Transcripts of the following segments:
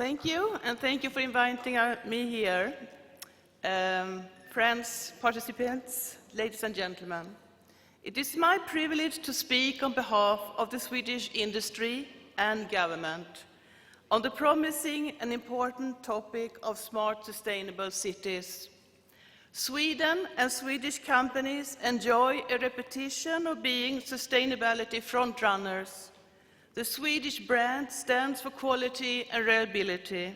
Thank you, and thank you for inviting me here. Friends, participants, ladies and gentlemen. It is my privilege to speak on behalf of the Swedish industry and government on the promising and important topic of smart, sustainable cities. Sweden and Swedish companies enjoy a reputation of being sustainability frontrunners. The Swedish brand stands for quality and reliability.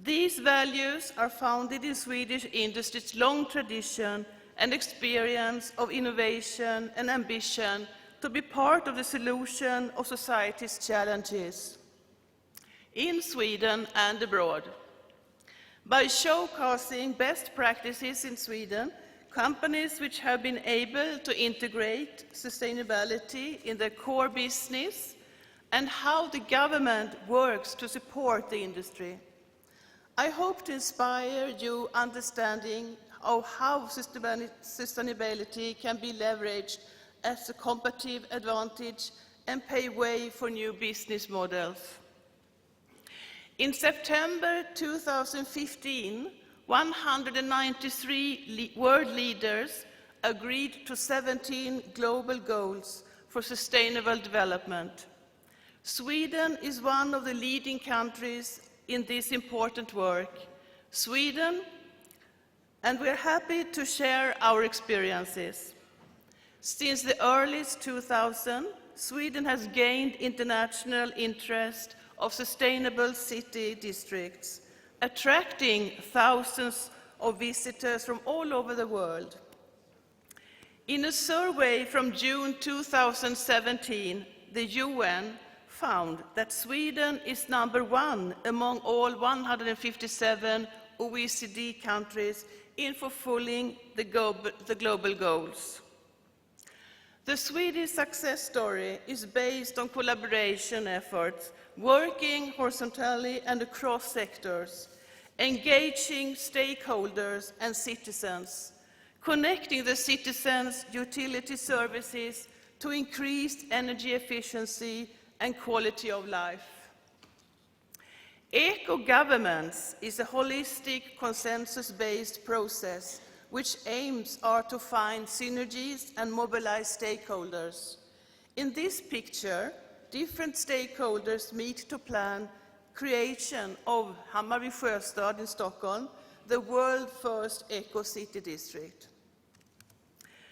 These values are founded in Swedish industry's long tradition and experience of innovation and ambition to be part of the solution of society's challenges in Sweden and abroad. By showcasing best practices in Sweden, companies which have been able to integrate sustainability in their core business and how the government works to support the industry. I hope to inspire you understanding of how sustainability can be leveraged as a competitive advantage and pave way for new business models. In September 2015, 193 world leaders agreed to 17 global goals for sustainable development. Sweden is one of the leading countries in this important work. And we are happy to share our experiences. Since the early 2000s, Sweden has gained international interest of sustainable city districts, attracting thousands of visitors from all over the world. In a survey from June 2017, the UN found that Sweden is #1 among all 157 OECD countries in fulfilling the global goals. The Swedish success story is based on collaboration efforts, working horizontally and across sectors, engaging stakeholders and citizens, connecting the citizens' utility services to increased energy efficiency and quality of life. Eco-governance is a holistic, consensus-based process which aims are to find synergies and mobilize stakeholders. In this picture, different stakeholders meet to plan creation of Hammarby Sjöstad in Stockholm, the world's first eco-city district.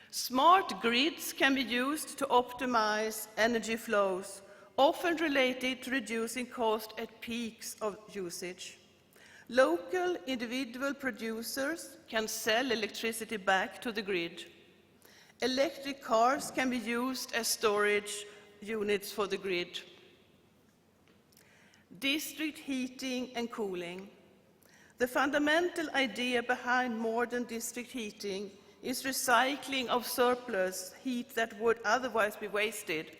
Smart grids can be used to optimize energy flows, often related to reducing cost at peaks of usage. Local individual producers can sell electricity back to the grid. Electric cars can be used as storage units for the grid. District heating and cooling. The fundamental idea behind modern district heating is recycling of surplus heat that would otherwise be wasted.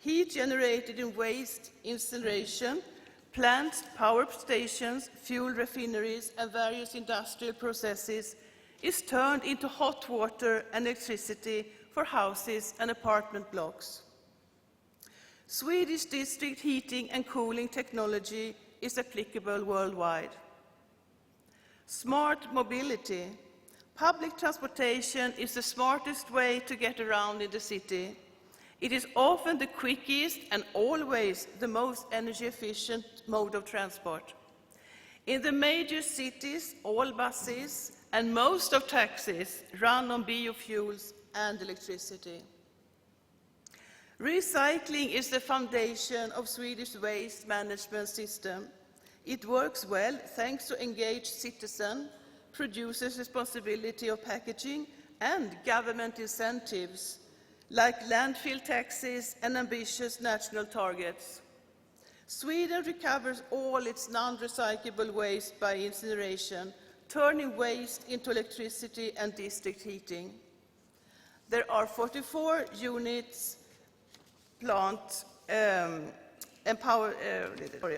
Heat generated in waste incineration, plants, power stations, fuel refineries, and various industrial processes is turned into hot water and electricity for houses and apartment blocks. Swedish district heating and cooling technology is applicable worldwide. Smart mobility. Public transportation is the smartest way to get around in the city. It is often the quickest and always the most energy efficient mode of transport. In the major cities, all buses and most of taxis run on biofuels and electricity. Recycling is the foundation of Swedish waste management system. It works well thanks to engaged citizens, producers' responsibility of packaging, and government incentives like landfill taxes and ambitious national targets. Sweden recovers all its non-recyclable waste by incineration, turning waste into electricity and district heating. There are 44 units plant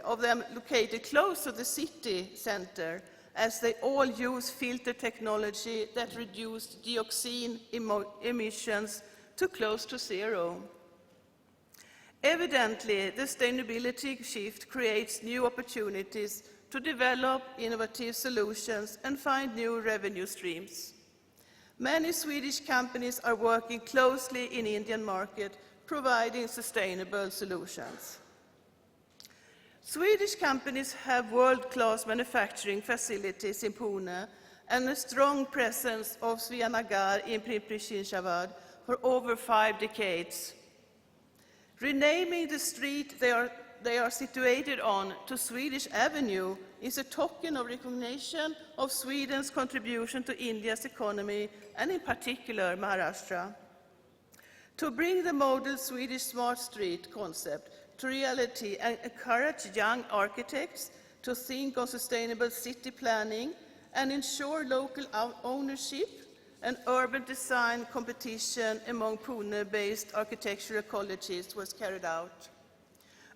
of them located close to the city center, as they all use filter technology that reduce dioxin emissions to close to zero. Evidently, the sustainability shift creates new opportunities to develop innovative solutions and find new revenue streams. Many Swedish companies are working closely in the Indian market, providing sustainable solutions. Swedish companies have world-class manufacturing facilities in Pune and a strong presence of Srinagar in Pimpri-Chinchwad for over 5 decades. Renaming the street they are situated on to Swedish Avenue is a token of recognition of Sweden's contribution to India's economy, and in particular Maharashtra. To bring the model Swedish smart street concept to reality and encourage young architects to think of sustainable city planning and ensure local ownership, an urban design competition among Pune-based architectural colleges was carried out.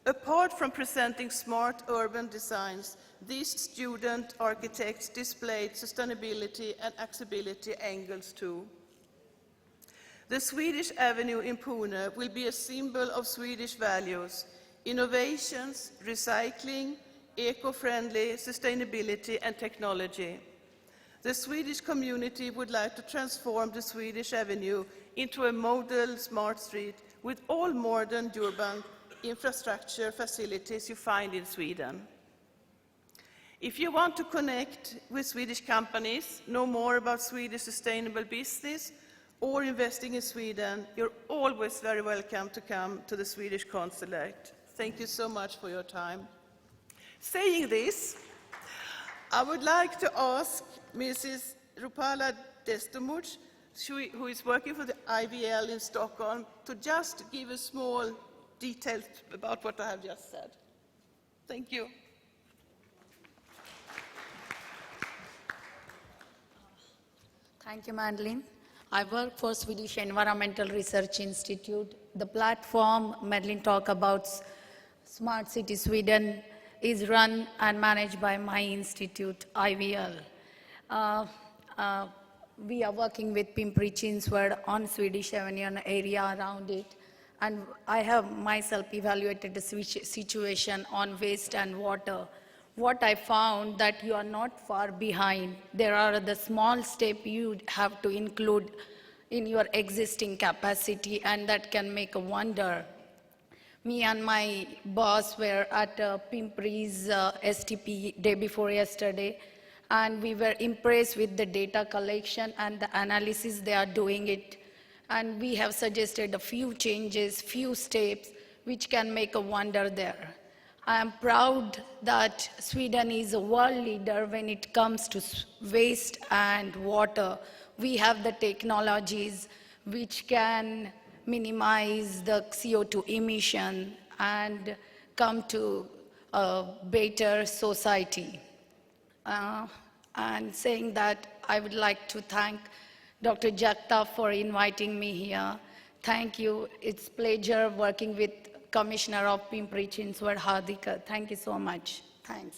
Apart from presenting smart urban designs, these student architects displayed sustainability and accessibility angles too. The Swedish Avenue in Pune will be a symbol of Swedish values, innovations, recycling, eco-friendly, sustainability and technology. The Swedish community would like to transform the Swedish Avenue into a model smart street with all modern urban infrastructure facilities you find in Sweden. If you want to connect with Swedish companies, know more about Swedish sustainable business, or investing in Sweden, you're always very welcome to come to the Swedish Consulate. Thank you so much for your time. Saying this, I would like to ask Mrs. Rupala Destomuch, who is working for the IVL in Stockholm, to just give a small detail about what I have just said. Thank you. Thank you, Madeleine. I work for Swedish Environmental Research Institute. The platform Madeleine talked about, Smart City Sweden, is run and managed by my institute, IVL. We are working with Pimpri-Chinchwad on Swedish Avenue and area around it. And I have myself evaluated the situation on waste and water. What I found that you are not far behind. There are the small steps you have to include in your existing capacity, and that can make a wonder. Me and my boss were at Pimpri's STP day before yesterday, and we were impressed with the data collection and the analysis they are doing it. And we have suggested a few changes, few steps, which can make a wonder there. I am proud that Sweden is a world leader when it comes to waste and water. We have the technologies which can minimize the CO2 emission and come to a better society. And saying that, I would like to thank Dr. Jagtap for inviting me here. Thank you. It's a pleasure working with Commissioner of Pimpri-Chinchwad, Hardika. Thank you so much. Thanks.